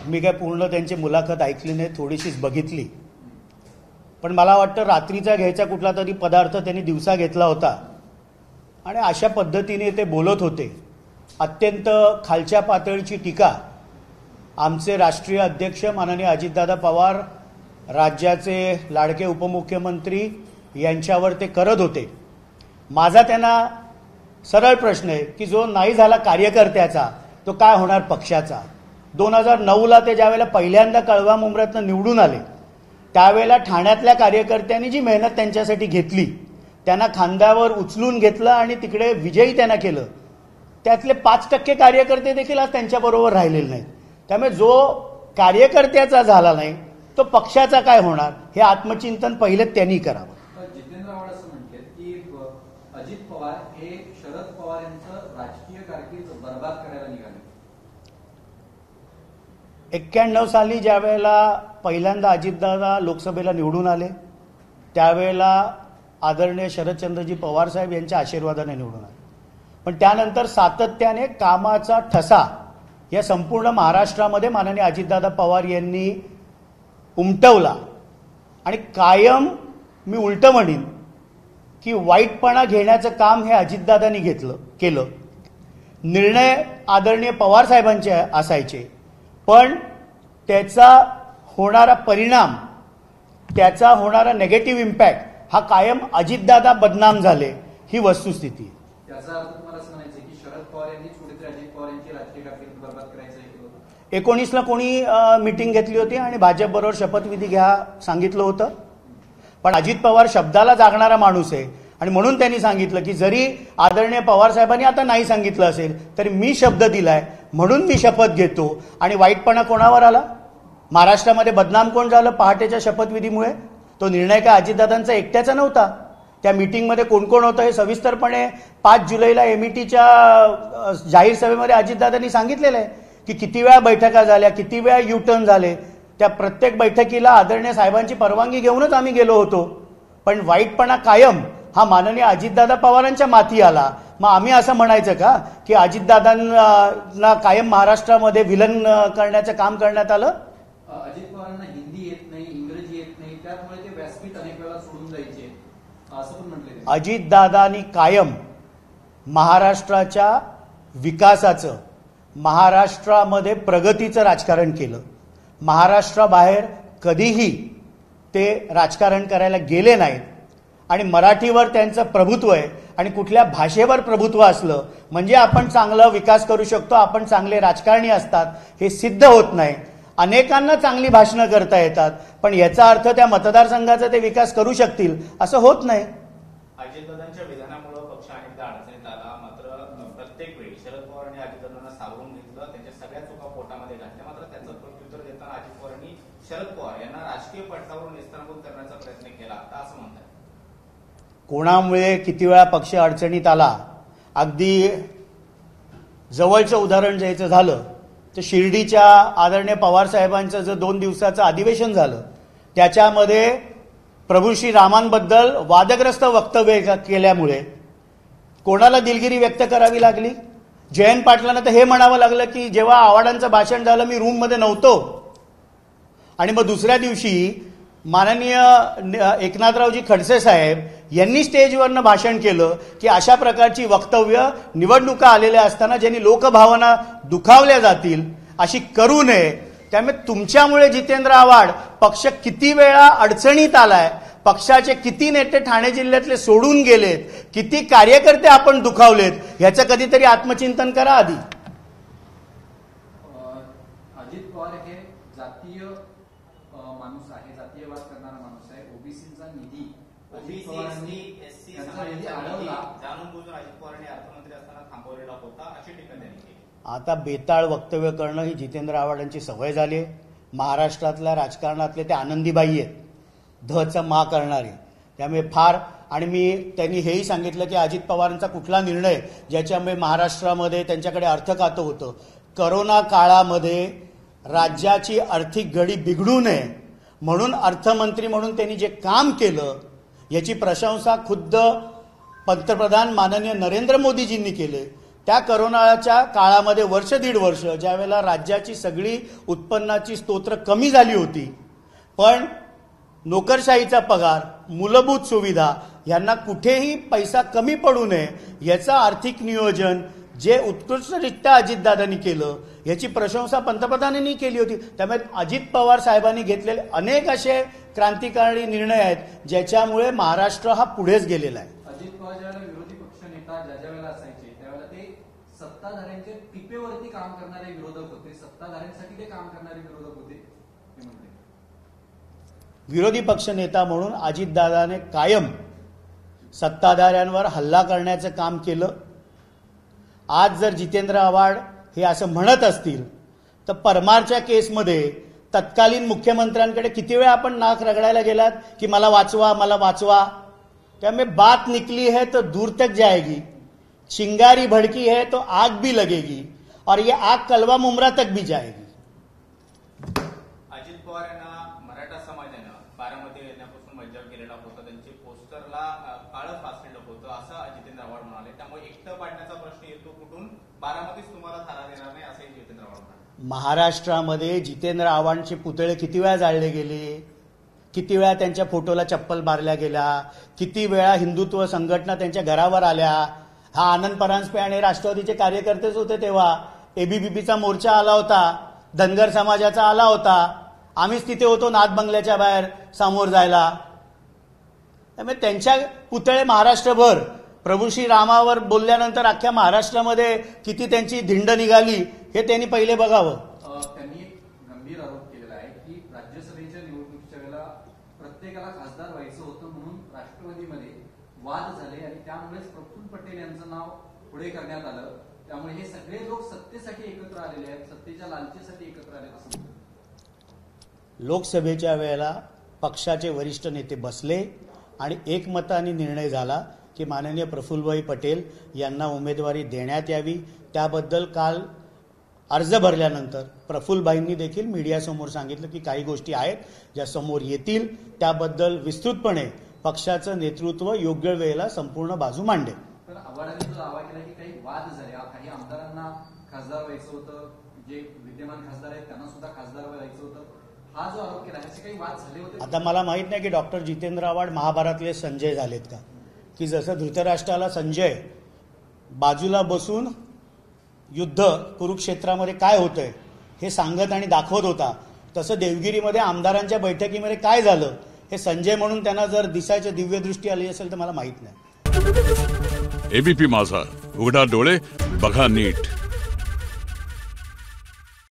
मी काय पूर्ण त्यांची मुलाखत ऐकली नाही, थोडीशीच बघितली. पण मला वाटतं रात्रीचा घ्यायचा कुठला तरी पदार्थ त्यांनी दिवसा घेतला होता आणि अशा पद्धतीने ते बोलत होते. अत्यंत खालच्या पातळीची टीका आमचे राष्ट्रीय अध्यक्ष माननीय अजितदादा पवार, राज्याचे लाडके उपमुख्यमंत्री यांच्यावर ते करत होते. माझा त्यांना सरळ प्रश्न आहे की जो नाही झाला कार्यकर्त्याचा तो काय होणार पक्षाचा. 2009ला ते ज्यावेळेला पहिल्यांदा कळवा मुंब्र्यातनं निवडून आले त्यावेळेला ठाण्यातल्या कार्यकर्त्यांनी जी मेहनत त्यांच्यासाठी घेतली, त्यांना खांद्यावर उचलून घेतलं आणि तिकडे विजयी त्यांना केलं. त्यातले 5% कार्यकर्ते देखील आज त्यांच्याबरोबर राहिलेले नाहीत. त्यामुळे जो कार्यकर्त्याचा झाला नाही तो पक्षाचा काय होणार हे आत्मचिंतन पहिलं त्यांनी करावं. जितेंद्र आव्हाड असं म्हटले की अजित पवार हे शरद पवार यांचं राजकीय कारकीर्द बरबाद करायला निघाले. 91 साली ज्या वेळेला पहिल्यांदा अजितदादा लोकसभेला निवडून आले त्यावेळेला आदरणीय शरदचंद्रजी पवार साहेब यांच्या आशीर्वादाने निवडून आले. पण त्यानंतर सातत्याने कामाचा ठसा या संपूर्ण महाराष्ट्रामध्ये माननीय अजितदादा पवार यांनी उमटवला आणि कायम मी उलटं म्हणीन की वाईटपणा घेण्याचं काम हे अजितदादांनी केलं. निर्णय आदरणीय पवार साहेबांचे असायचे पण त्याचा होणारा परिणाम, त्याचा होणारा नेगेटिव्ह इम्पॅक्ट हा कायम अजितदादा बदनाम झाले ही वस्तुस्थिती. याचा अर्थ तुम्हाला असं म्हणायचं की शरद पवार यांनी कुठेतरी अजित पवार यांची राजकीय कारकीर्द बरबाद करायचं आहे. 19ला कोणी मीटिंग घेतली होती आणि भाजपबरोबर शपथविधी घ्या सांगितलं होतं. पण अजित पवार शब्दाला जागणारा माणूस आहे आणि म्हणून त्यांनी सांगितलं की जरी आदरणीय पवार साहेबांनी आता नाही सांगितलं असेल तरी मी शब्द दिलाय म्हणून मी शपथ घेतो. आणि वाईटपणा कोणावर आला? महाराष्ट्रामध्ये बदनाम कोण झालं पहाटेच्या शपथविधीमुळे? तो निर्णय काय अजितदादांचा एकट्याचा नव्हता. त्या मीटिंगमध्ये कोण कोण होतं हे सविस्तरपणे 5 जुलैला एमईटीच्या जाहीर सभेमध्ये अजितदादांनी सांगितलेलं आहे की किती वेळा बैठका झाल्या, किती वेळा युटर्न झाले. त्या प्रत्येक बैठकीला आदरणीय साहेबांची परवानगी घेऊनच आम्ही गेलो होतो. पण वाईटपणा कायम हा माननीय अजितदादा पवारांच्या माथी आला. मग आम्ही असं म्हणायचं का की अजितदादांना कायम महाराष्ट्रामध्ये विलन करण्याचं काम करण्यात आलं? अजित पवारांना हिंदी येत नाही, इंग्रजी येत नाही, त्यामुळे ते व्यासपीठ अनेक वेळा सोडून जायचे असं पण म्हटले. अजितदादांनी कायम महाराष्ट्राच्या विकासाचं, महाराष्ट्रामध्ये प्रगतीचं राजकारण केलं. महाराष्ट्राबाहेर कधीही ते राजकारण करायला गेले नाहीत. आणि मराठीवर त्यांचं प्रभुत्व आहे आणि कुठल्या भाषेवर प्रभुत्व असलं म्हणजे आपण चांगला विकास करू शकतो, आपण चांगले राजकारणी असतात हे सिद्ध होत नाही. अनेकांना चांगली भाषणं करता येतात पण याचा अर्थ त्या मतदारसंघाचा ते विकास करू शकतील असं होत नाही. अजितदादांच्या विधानामुळे पक्ष अनेकदा अडचणीत आला. मात्र प्रत्येक वेळी शरद पवारांनी अजितदादांना सावरून घेतलं, त्यांच्या सगळ्या चुका पोटामध्ये घातल्या. मात्र त्याचं प्रत्युत्तर देताना अजित पवारांनी शरद पवार यांना राजकीय पटलावरून निस्तारभूत करण्याचा प्रयत्न केला असं म्हणतात. कोणामुळे किती वेळा पक्ष अडचणीत आला? अगदी जवळचं उदाहरण द्यायचं झालं तर शिर्डीच्या आदरणीय पवार साहेबांचं जे 2 दिवसाचं अधिवेशन झालं त्याच्यामध्ये प्रभू श्री रामांबद्दल वादग्रस्त वक्तव्य केल्यामुळे कोणाला दिलगिरी व्यक्त करावी लागली? जयंत पाटलांना तर हे म्हणावं लागलं की जेव्हा आव्हाडांचं भाषण झालं मी रूममध्ये नव्हतो. आणि मग दुसऱ्या दिवशी माननीय एकनाथरावजी खडसे साहेब यांनी स्टेजवरनं भाषण केलं की अशा प्रकारची वक्तव्य निवडणुका आलेल्या असताना ज्यांनी लोकभावना दुखावल्या जातील अशी करू नये. त्यामुळे तुमच्यामुळे जितेंद्र आव्हाड पक्ष किती वेळा अडचणीत आलाय, पक्षाचे किती नेते ठाणे जिल्ह्यातले सोडून गेलेत, किती कार्यकर्ते आपण दुखावलेत ह्याचं कधीतरी आत्मचिंतन करा आधी. अजित पवार हे जातीय माणूस आहे, जातीयवाद करणारा माणूस आहे. ओबीसीचा निधी अजित पवारांनी जाणून बुजून अजित पवारांनी अर्थमंत्री असताना थांबवलेला होता अशी टीका त्यांनी केली. आता बेताळ वक्तव्य करणं ही जितेंद्र आव्हाडांची सवय झाली आहे. महाराष्ट्रातल्या राजकारणातले ते आनंदीबाई आहेत, धचा मा करणारे. त्यामुळे फार आणि त्यांनी हेही सांगितलं की अजित पवारांचा कुठला निर्णय ज्याच्यामुळे महाराष्ट्रामध्ये त्यांच्याकडे अर्थ खातं होतं. करोना काळामध्ये राज्याची आर्थिक घडी बिघडू नये म्हणून अर्थमंत्री म्हणून त्यांनी जे काम केलं याची प्रशंसा खुद्द पंतप्रधान माननीय नरेंद्र मोदीजींनी केले. त्या करोनाच्या काळामध्ये वर्ष दीड वर्ष ज्यावेळेला राज्याची सगळी उत्पन्नाची स्तोत्र कमी झाली होती, पण नोकरशाहीचा पगार, मूलभूत सुविधा यांना कुठेही पैसा कमी पडू नये याचं आर्थिक नियोजन जे उत्कृष्टरित्या अजितदादांनी केलं याची प्रशंसा पंतप्रधानांनी केली होती. त्यामुळे अजित पवार साहेबांनी घेतलेले अनेक असे क्रांतिकारी निर्णय आहेत ज्याच्यामुळे महाराष्ट्र हा पुढेच गेलेला आहे. अजित पवार ज्यावेळेला विरोधी पक्ष नेता ज्या वेळेला असायचे त्यावेळेला ते सत्ताधाऱ्यांच्या टिपेवरती काम करणारे विरोधक होते, सत्ताधाऱ्यांसाठी ते काम करणारे विरोधक होते ते म्हणते. विरोधी पक्ष नेता म्हणून अजितदादाने कायम सत्ताधाऱ्यांवर हल्ला करण्याचं काम केलं. आज जर जितेंद्र आव्हाड हे असं म्हणत असतील तर परमारच्या केसमध्ये तत्कालीन मुख्यमंत्र्यांकडे किती वेळा आपण नाक रगडायला गेलात की मला वाचवा, मला वाचवा. त्यामुळे बात निकली है तो दूर तक जाएगी, चिंगारी भड़की है तो आग भी लगेगी और ये आग कलवा मुमरा तक भी जाएगी. अजित पवार यांना मराठा समाजानं बारामती येण्यापासून मज्जाव केलेला होता, त्यांचे पोस्टरला काळं फासलेलं होतं असं जितेंद्र आव्हाड म्हणाले. त्यामुळे एकटं पाडण्याचा प्रश्न येतो कुठून? बारामतीच तुम्हाला थारा देणार नाही असंही जितेंद्र आव्हाड म्हणाले. महाराष्ट्रामध्ये जितेंद्र आव्हाडचे पुतळे किती वेळा जाळले गेले, किती वेळा त्यांच्या फोटोला चप्पल मारल्या गेल्या, किती वेळा हिंदुत्व संघटना त्यांच्या घरावर आल्या. हा आनंद परांजपे आणि राष्ट्रवादीचे कार्यकर्तेच होते तेव्हा. एबीव्हीपीचा मोर्चा आला होता, धनगर समाजाचा आला होता, आम्हीच तिथे होतो नाथ बंगल्याच्या बाहेर समोर जायला. त्यामुळे त्यांच्या पुतळे महाराष्ट्रभर प्रभू श्री रामावर बोलल्यानंतर अख्ख्या महाराष्ट्रामध्ये किती त्यांची धिंड निघाली हे त्यांनी पहिले बघावं. त्यांनी एक गंभीर आरोप केलेला आहे की राज्यसभेच्या निवडणुकीच्या वेळेला प्रत्येकाला खासदार व्हायचं होतं म्हणून राष्ट्रवादीमध्ये वाद झाले आणि त्यामुळेच प्रफुल्ल पटेल यांचं नाव पुढे करण्यात आलं. त्यामुळे हे सगळे लोक सत्तेसाठी एकत्र आलेले आहेत, सत्तेच्या लालचेसाठी एकत्र आले असं म्हणतात. लोकसभेच्या वेळेला पक्षाचे वरिष्ठ नेते बसले आणि एकमताने निर्णय झाला की माननीय प्रफुल्लभाई पटेल यांना उमेदवारी देण्यात यावी. त्याबद्दल काल अर्ज भरल्यानंतर प्रफुल्लभाईंनी देखील मीडियासमोर सांगितलं की काही गोष्टी आहेत ज्या समोर येतील, त्याबद्दल विस्तृतपणे पक्षाचं नेतृत्व योग्य वेळेला संपूर्ण बाजू मांडेल. पण आव्हाडांनी जो दावा केला की काही वाद झाले, काही आमदारांना खासदार व्हायचं होतं, जे विद्यमान खासदार आहेत त्यांना सुद्धा खासदार व्हायचं होतं, हा जो आरोप केला त्याचे काही वाद झाले होते. आता मला माहित नाही की डॉक्टर जितेंद्र आव्हाड महाभारतले संजय झालेत का, की जसं धृतराष्ट्राला संजय बाजूला बसून युद्ध कुरुक्षेत्रामध्ये काय होतंय हे सांगत आणि दाखवत होता, तसं देवगिरीमध्ये आमदारांच्या बैठकीमध्ये काय झालं हे संजय म्हणून त्यांना जर दिसायची दिव्यदृष्टी आली असेल तर मला माहित नाही. एबीपी माझा, उघडा डोळे बघा नीट.